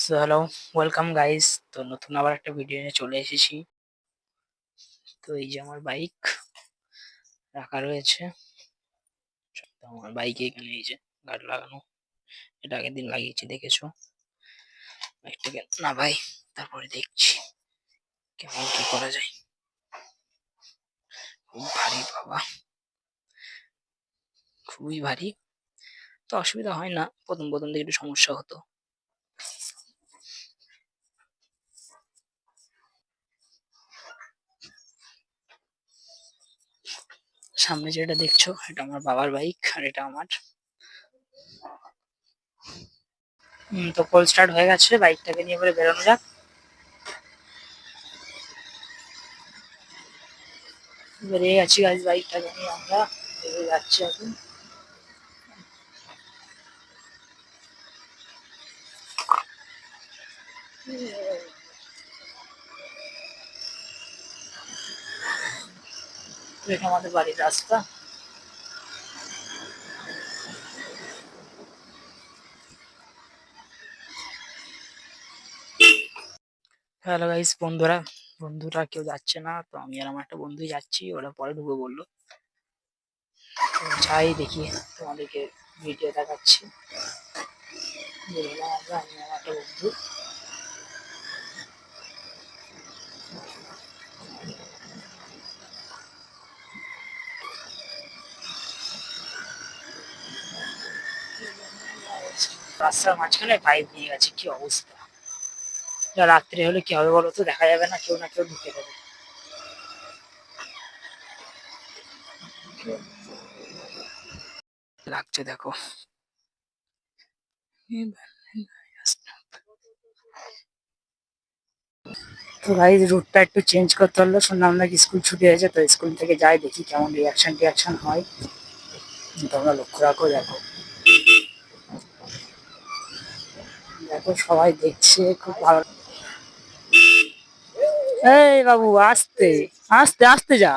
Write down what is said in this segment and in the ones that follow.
So hello, welcome guys. তো নতুন আবার একটা ভিডিও নিয়ে চলে এসেছি। তো এই যে আমার বাইক রাখা রয়েছে। তো আমার বাইকে এখানে এই যে গার্ড লাগানো, এটা আগের দিন লাগিয়েছি দেখেছো। বাইকটাকে না ভাই, তারপরে দেখছি কেমন কি করা যায়। খুব ভারী বাবা, খুবই ভারী। তো অসুবিধা হয় না, প্রথম প্রথম দিকে একটু সমস্যা হতো। সামনে যেটা দেখছো এটা আমার বাবার বাইক, আর এটা আমার। তো কোল্ড স্টার্ট হয়ে গেছে, বাইকটাকে নিয়ে এবারে বেরোনো যাক। বেরিয়ে গেছি গাইজ, বাইকটাকে নিয়ে আমরা বেরিয়ে যাচ্ছি এখন। এটা আমাদের বাড়ির রাস্তা। হ্যালো গাইস, বন্ধুরা কেউ যাচ্ছে না, তো আমি আর আমার একটা বন্ধুই যাচ্ছি, ওরা পরে ঢুকবো বললো। তো যাই দেখি, তোমাদেরকে ভিডিও দেখাচ্ছি। বেরোলাম আমরা, আমি আর একটা বন্ধু। রাস্তার মাঝখানে পাইপ নিয়ে গেছে, কি অবস্থা। যা রাত্রে হলে কি হবে বলো তো, দেখা যাবে না, কেউ না কেউ ঢুকে দেবে। লাগছে দেখো। তো গাইজ রুটটা একটু চেঞ্জ করতে হলো, শুনলাম নাকি স্কুল ছুটি হয়েছে, তো স্কুল থেকে যাই দেখি কেমন রিয়াকশন হয়। তোমরা লক্ষ্য রাখো, দেখো দেখো সবাই দেখছে, খুব ভালো। এই বাবু, আস্তে আস্তে আস্তে যা।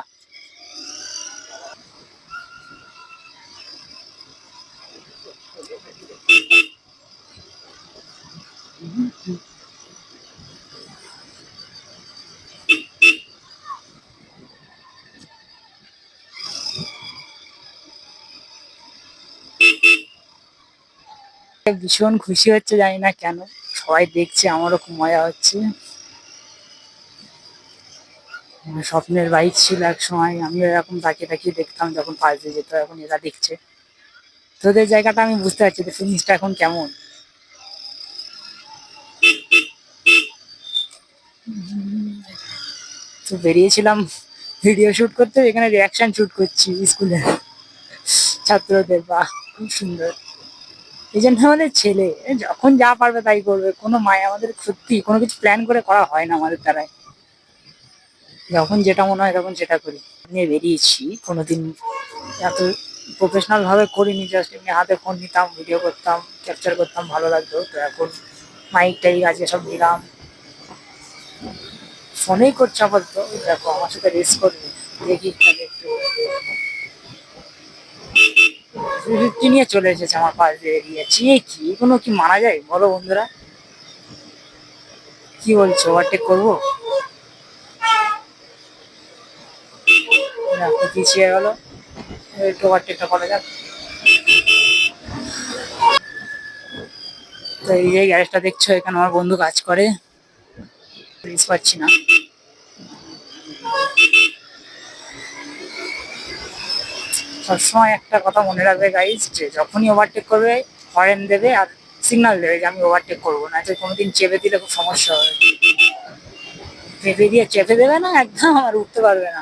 ভীষণ খুশি হচ্ছে, জানি না কেন, সবাই দেখছে, আমারও খুব মজা হচ্ছে। আমার স্বপ্নের বাইক ছিল এক সময়, আমিও এরকম তাকিয়ে তাকিয়ে দেখতাম যখন পাশ দিয়ে যেত, এখন এরা দেখছে। তোদের জায়গাটা আমি বুঝতে পারছি, তো ফিনিশটা এখন কেমন। তো বেরিয়েছিলাম ভিডিও শুট করতে, এখানে রিয়াকশন শুট করছি স্কুলে ছাত্রদের। বাহ, খুব সুন্দর। এই জন্য আমাদের ছেলে যখন যা পারবে তাই করবে, কোনো মায় আমাদের সত্যি কোনো কিছু প্ল্যান করে করা হয় না আমাদের দ্বারাই। যখন যেটা মনে হয় তখন সেটা করি। নিয়ে বেরিয়েছি, কোনোদিন এত প্রফেশনাল ভাবে করিনি, জাস্ট এমনি হাতে ফোন নিতাম, ভিডিও করতাম, ক্যাপচার করতাম, ভালো লাগতো। তো এখন মাইক টাইক আছে, সব নিলাম, ফোনেই করছি আপাতত। দেখো আমার সাথে রেস করবে, দেখি তাহলে একটু। 350 নিয়ে চলে এসেছে আমার পাশ দিয়ে, এরিয়াছি কি, কোনো কি মানা যায় বলো বন্ধুরা? কি বলছো, ওভারটেক করবো? না, তো পিছিয়ে গেল, একটু ওভারটেকটা করা যাক। তো এই যে গ্যারেজটা দেখছো, এখানে আমার বন্ধু কাজ করে, রিস পাচ্ছি না। সবসময় একটা কথা মনে রাখবে গাইজ, যে যখনই ওভারটেক করবে হরেন দেবে আর সিগন্যাল দেবে যে আমি ওভারটেক করবো না, তো কোনোদিন চেপে দিলে খুব সমস্যা হবে। চেপে দেবে না একদম, আর উঠতে পারবে না।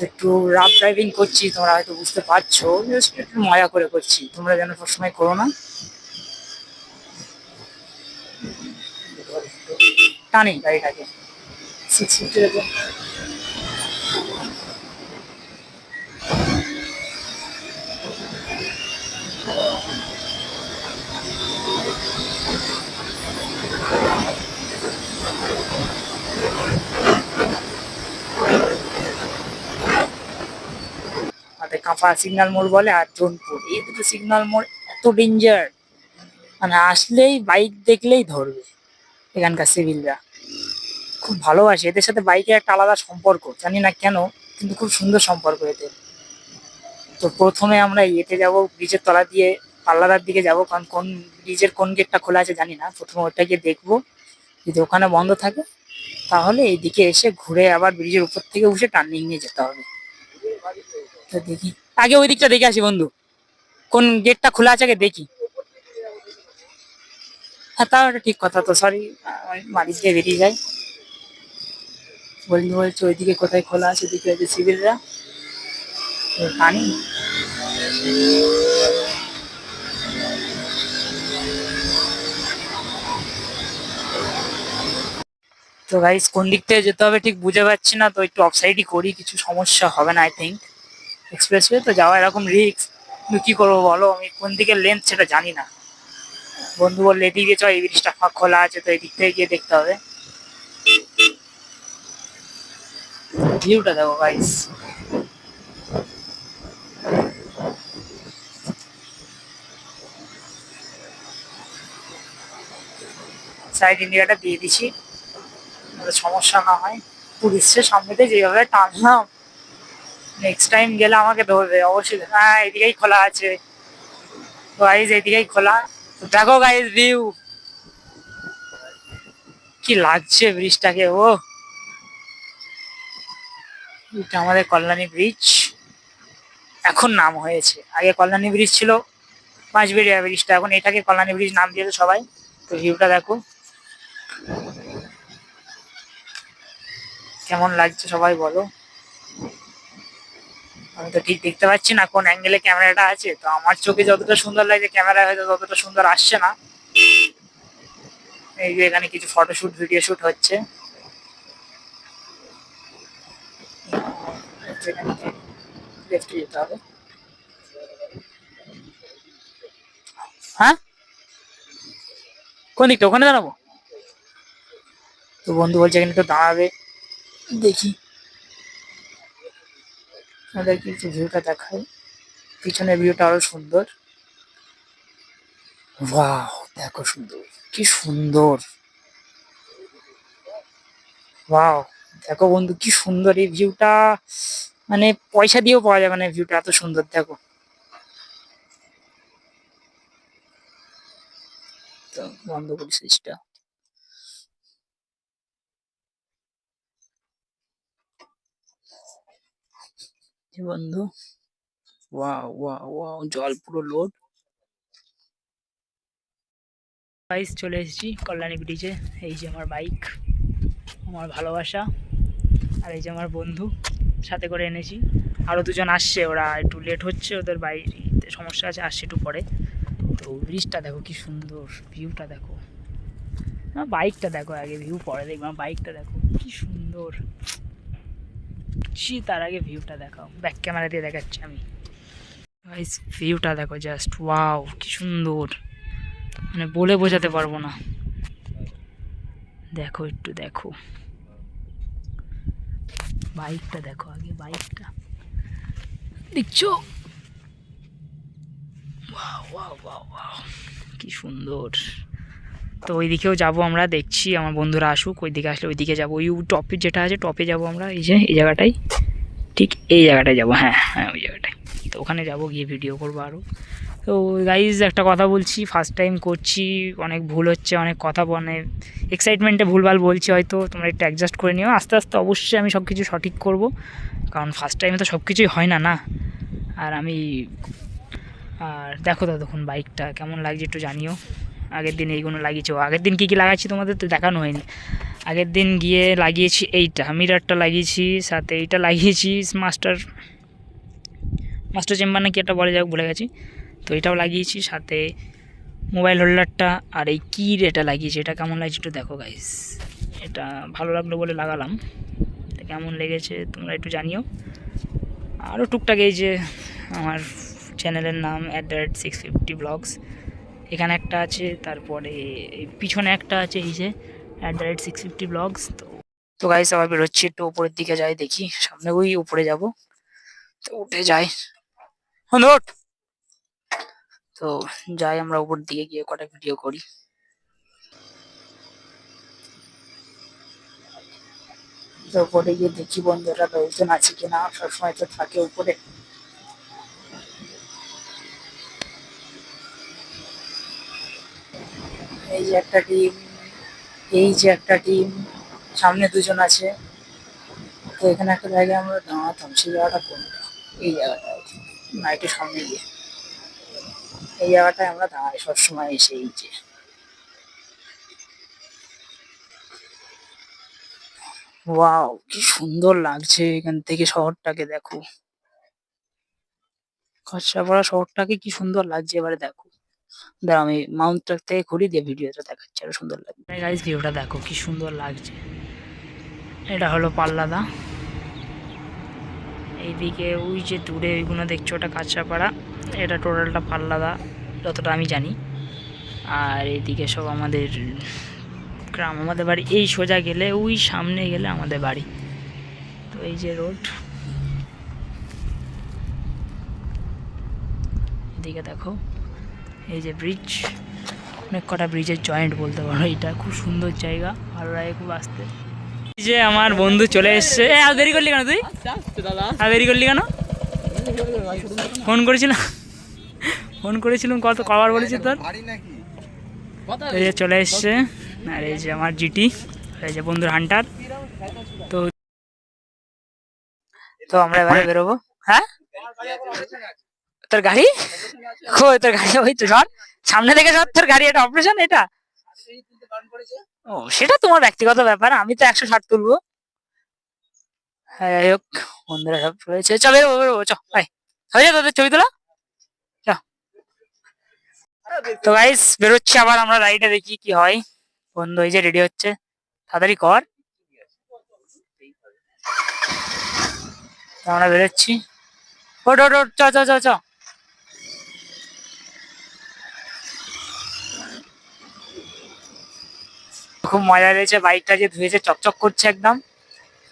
একটু রাফ ড্রাইভিং করছি, তোমরা হয়তো বুঝতে পারছো, জাস্ট একটু মজা করে করছি, তোমরা যেন সবসময় করো না। টানি গাড়িটাকে 650 কাঁপা সিগন্যাল মোড় বলে, আর জোনপুর, এই দুটো সিগন্যাল মোড় এত ডেঞ্জার। মানে আসলেই বাইক দেখলেই ধরবে এখানকার সিভিলরা। খুব ভালোবাসে এদের সাথে, বাইকের একটা আলাদা সম্পর্ক, জানি না কেন, কিন্তু খুব সুন্দর সম্পর্ক এদের। তো প্রথমে আমরা ইয়েতে যাব, ব্রিজের তলা দিয়ে পাল্লাদার দিকে যাব, কারণ কোন ব্রিজের কোন গেটটা খোলা আছে জানি না, প্রথমে ওটাকে দেখবো। যদি ওখানে বন্ধ থাকে তাহলে এইদিকে এসে ঘুরে আবার ব্রিজের উপর থেকে উঠে টার্নিং নিয়ে যেতে হবে। তো দেখি, আগে ওই দিকটা দেখে আসি বন্ধু, কোন গেটটা খোলা আছে আগে দেখি। হ্যাঁ, তাও একটা ঠিক কথা, তো সরি, বাড়ি দিয়ে বেরিয়ে যাই। বন্ধু বলছে ওইদিকে কোথায় খোলা আছে, ওদিকে হচ্ছে সিভিলরা। পানি। তো গাইস কোন দিক থেকে যেতে হবে ঠিক বুঝে পাচ্ছি না, তো একটু অফ সাইডই করি, কিছু সমস্যা হবে না আই থিঙ্ক। এক্সপ্রেসওয়ে তো যাওয়া এরকম রিস্ক, কিন্তু কি করবো বলো, আমি কোন দিকে লেন্থ সেটা জানি না। বন্ধু বললে এদিকে চ, এই ব্রিজটা খোলা আছে, তো এই দিক থেকে গিয়ে দেখতে হবে। ভিউটা দেখো গাইস, সাইড ইন্ডিয়াটা দিয়ে দিছি যাতে সমস্যা না হয়। পুলিশের সামনেতে যেভাবে টানলাম, নেক্সট টাইম গেলে আমাকে ধরবে অবশ্যই। হ্যাঁ, এদিকেই খোলা আছে গাইস, এদিকেই খোলা। তো দেখো গাইস ভিউ, কি লাগছে ব্রিজটাকে, ও এটা আমাদের কল্যাণী ব্রিজ, এখন নাম হয়েছে, আগে কল্যাণী ব্রিজ ছিল পাঁচবেড়িয়া ব্রিজটা, এখন এটাকে কল্যাণী ব্রিজ নাম দিয়েছে সবাই। তো ভিউটা দেখো কেমন লাগছে সবাই বলো। আমি তো ঠিক দেখতে পাচ্ছি না কোন অ্যাঙ্গেলে ক্যামেরাটা আছে, তো আমার চোখে যতটা সুন্দর লাগছে ক্যামেরায় হয়তো ততটা সুন্দর আসছে না। এই যে এখানে কিছু ফটোশুট ভিডিও শুট হচ্ছে। লেফটে যেতে হবে। হ্যাঁ, কোন দিকটা, ওখানে দাঁড়াবো? তো বন্ধু বলছে এখানে তো দাঁড়াবে, দেখি আমাদের কিছু ভিউটা দেখায়। পিছনের ভিউটা আরো সুন্দর। ওয়াও, দেখো সুন্দর, কি সুন্দর। ওয়াও, দেখো বন্ধু কি সুন্দর এই ভিউটা, মানে পয়সা দিয়েও পাওয়া যাবে না, ভিউটা এত সুন্দর দেখো। তো বন্ধ করি সুইচটা। বন্ধু, ওয়াও ওয়াও ওয়াও, জল পুরো লোড। গাইস চলে এসেছি কল্যাণী ব্রিজে। এই যে আমার বাইক, আমার ভালোবাসা, আর এই যে আমার বন্ধু সাথে করে এনেছি। আরও দুজন আসছে, ওরা একটু লেট হচ্ছে, ওদের বাড়িতে সমস্যা আছে, আসছে একটু পরে। তো ব্রিজটা দেখো কি সুন্দর, ভিউটা দেখো। না, বাইকটা দেখো আগে, ভিউ পরে দেখলাম, বাইকটা দেখো কি সুন্দর। তার আগে ভিউটা দেখাও, ব্যাক ক্যামেরা দিয়ে দেখাচ্ছি আমি। গাইস ভিউটা দেখো জাস্ট, ওয়াও কি সুন্দর, মানে বলে বোঝাতে পারবো না। দেখো একটু দেখো, বাইকটা দেখো আগে, বাইকটা দেখছো, ওয়াও ওয়াও ওয়াও ওয়াও, কি সুন্দর। তো ওই দিকেও যাবো আমরা, দেখছি আমার বন্ধুরা আসুক, ওই দিকে আসলে ওই দিকে যাবো, ওই টপে যেটা আছে টপে যাবো আমরা, এই যে এই জায়গাটাই, ঠিক এই জায়গাটায় যাবো, হ্যাঁ হ্যাঁ ওই জায়গাটায়। তো ওখানে যাবো, গিয়ে ভিডিও করবো আরও। তো গাইজ একটা কথা বলছি, ফার্স্ট টাইম করছি, অনেক ভুল হচ্ছে, অনেক কথা মানে এক্সাইটমেন্টে ভুলভাল বলছি হয়তো, তোমরা একটু অ্যাডজাস্ট করে নিও, আস্তে আস্তে অবশ্যই আমি সব কিছু সঠিক করব, কারণ ফার্স্ট টাইমে তো সব কিছুই হয় না না। আর আমি, আর দেখো ততক্ষণ বাইকটা কেমন লাগছে একটু জানিও। আগের দিন এইগুলো লাগিয়েছি, আগের দিন কী কী লাগাচ্ছি তোমাদের তো দেখানো হয়নি। আগের দিন গিয়ে লাগিয়েছি এইটা, মিরারটা লাগিয়েছি, সাথে এইটা লাগিয়েছি, মাস্টার মাস্টার চেম্বার না কি একটা বলে, যাক ভুলে গেছি। তো এটাও লাগিয়েছি, সাথে মোবাইল হোল্ডারটা আর এই কির এটা লাগিয়েছি। এটা কেমন লাগছে একটু দেখো গাইস, এটা ভালো লাগলো বলে লাগালাম, এটা কেমন লেগেছে তোমরা একটু জানিও। আরও টুকটাক এই যে আমার চ্যানেলের নাম @650 ব্লগস, এখানে একটা আছে, তারপরে এই পিছনে একটা আছে, এই যে @650 ব্লগস। তো তো গাইস আবার বেরোচ্ছি, একটু উপরের দিকে যাই, দেখি সামনে ওই উপরে যাব, তো উঠে যাই। নোট। তো যাই আমরা উপর দিকে গিয়ে কটা ভিডিও করি। তো উপরে গিয়ে দেখি বন্ধুরা লোকজন আছে কিনা, সবসময় তো থাকে উপরে। এই যে একটা টিম, এই যে একটা টিম, সামনে দুজন আছে। তো এখানে একটা জায়গায় আমরা দাঁড়াতাম, সেই জায়গাটা কোনটা? এই জায়গাটা না, একটু সামনে গিয়ে এই জায়গাটায় আমরা দাঁড়াই সবসময় এসে। এই যে ওয়াও, কি সুন্দর লাগছে এখান থেকে শহরটাকে দেখো, কাঁচরাপাড়া শহরটাকে কি সুন্দর লাগছে এবারে দেখো। দাঁড়াও আমি মাউন্টটা থেকে ঘুরি দিয়ে ভিডিওটা দেখাচ্ছি, আরো সুন্দর লাগবে। গাইস ভিউটা দেখো কি সুন্দর লাগছে। এটা হলো পাল্লাদা, এইদিকে ওই যে দূরে ওইগুলো দেখছো ওটা কাঁচরাপাড়া, এটা টোটালটা পাল্লাদা যতটা আমি জানি। আর এইদিকে সব আমাদের গ্রাম, আমাদের বাড়ি এই সোজা গেলে ওই সামনে গেলে আমাদের বাড়ি। তো এই যে রোড, এদিকে দেখো এই যে ব্রিজ, অনেক কটা ব্রিজের জয়েন্ট বলতে পারো। এটা খুব সুন্দর জায়গা, ভালো লাগে খুব আসতে। এই যে আমার বন্ধু চলে এসছে। আর দেরি করলি কেন তুই? আর দেরি করলি কেন? ফোন করেছিলাম, ফোন করেছিলাম কবার বলেছি তোর। এই যে চলে এসছে, আর এই যে আমার জিটি, এই যে বন্ধুর হান্টার। তো তো আমরা এবারে বেরোবো। হ্যাঁ তোর গাড়ি কই? তোর গাড়ি ওই তো সর, সামনে থেকে সর, তোর গাড়ি এটা অপারেশন এটা। ও সেটা তোমার ব্যক্তিগত ব্যাপার, আমি তো 160 তুলবো। হ্যাঁ যাই হোক, বন্ধুরা সব রয়েছে, চ বেরোবো বেরোবো, চ ভাই। হয়ে যায় তোদের ছবি তোলা, চ। তো গাইস বেরোচ্ছি আবার আমরা, রাইডে দেখি কি হয়। বন্ধু এই যে রেডি হচ্ছে, তাড়াতাড়ি কর। তো আমরা বেরোচ্ছি, ওট ওট ওট, চ চ চ চ। খুব মজা লেগেছে, বাইকটা যে ধুয়েছে চকচক করছে একদম,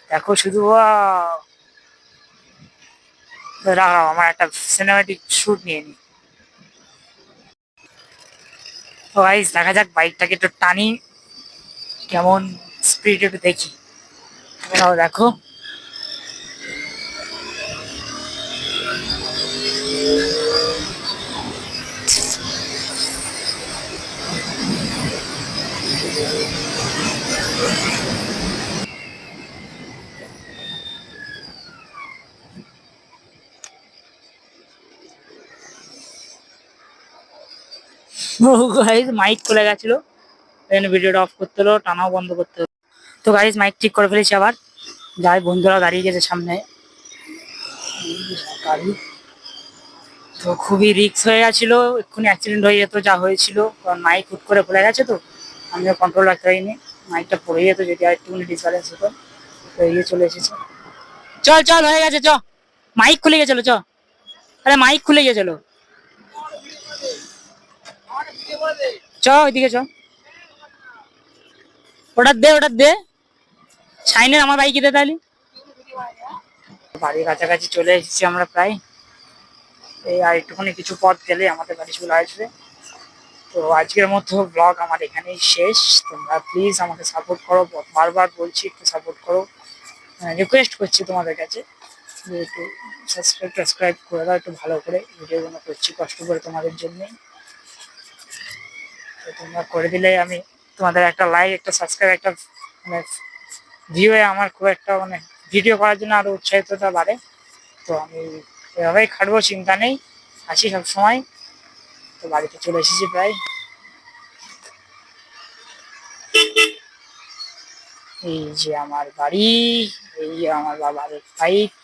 দেখো শুধু। দাঁড়াও আমার একটা সিনেমাটিক শুট নিয়ে নি। তো গাইস দেখা যাক, বাইকটাকে একটু টানি, কেমন স্পিড একটু দেখি। তোমরাও দেখো। ও গাইস মাইক খুলে গেছিল, এখানে ভিডিওটা অফ করতে হলো, টানাও বন্ধ করতে হলো। তো গাইস মাইক ঠিক করে ফেলেছি আবার। যাই, বন্ধুরা দাঁড়িয়ে গেছে সামনে গাড়ি। তো খুবই রিস্ক হয়ে গেছিল, এক্ষুনি অ্যাক্সিডেন্ট হয়ে যেত যা হয়েছিল, কারণ মাইক হুট করে খুলে গেছে। তো আমিও কন্ট্রোল রাখতে পারিনি, মাইকটা পড়ে যেত যদি আর একটুখানি ডিসব্যালেন্স হতো। তো এগিয়ে চলে এসেছে। চল চল হয়ে গেছে, চ। মাইক খুলে গেছিল, চ। আরে মাইক খুলে গেছিল, চ ওইদিকে চ। ওটা দে, ওটা দে, সাইনের আমার বাইকে দে তাহলে। বাড়ির কাছাকাছি চলে এসেছি আমরা প্রায়, এই আর একটুখানি কিছু পথ গেলে আমাদের বাড়ি চলে আসবে। তো আজকের মতো ব্লগ আমার এখানেই শেষ। তোমরা প্লিজ আমাকে সাপোর্ট করো, বারবার বলছি একটু সাপোর্ট করো, রিকোয়েস্ট করছি তোমাদের কাছে যে একটু সাবস্ক্রাইব করে দাও একটু ভালো করে, ভিডিওগুলো করছি কষ্ট করে তোমাদের জন্যই। তো তোমরা করে দিলে আমি, তোমাদের একটা লাইক একটা সাবস্ক্রাইব একটা মানে ভিউ এ আমার খুব একটা মানে ভিডিও করার জন্য আরো উৎসাহিততা বাড়ে। তো আমি এভাবেই খাটবো, চিন্তা নেই, আসি সব সময়। তো বাড়িতে চলে এসেছি প্রায়। এই যে আমার বাড়ি, এই যে আমার বাবার বাইক।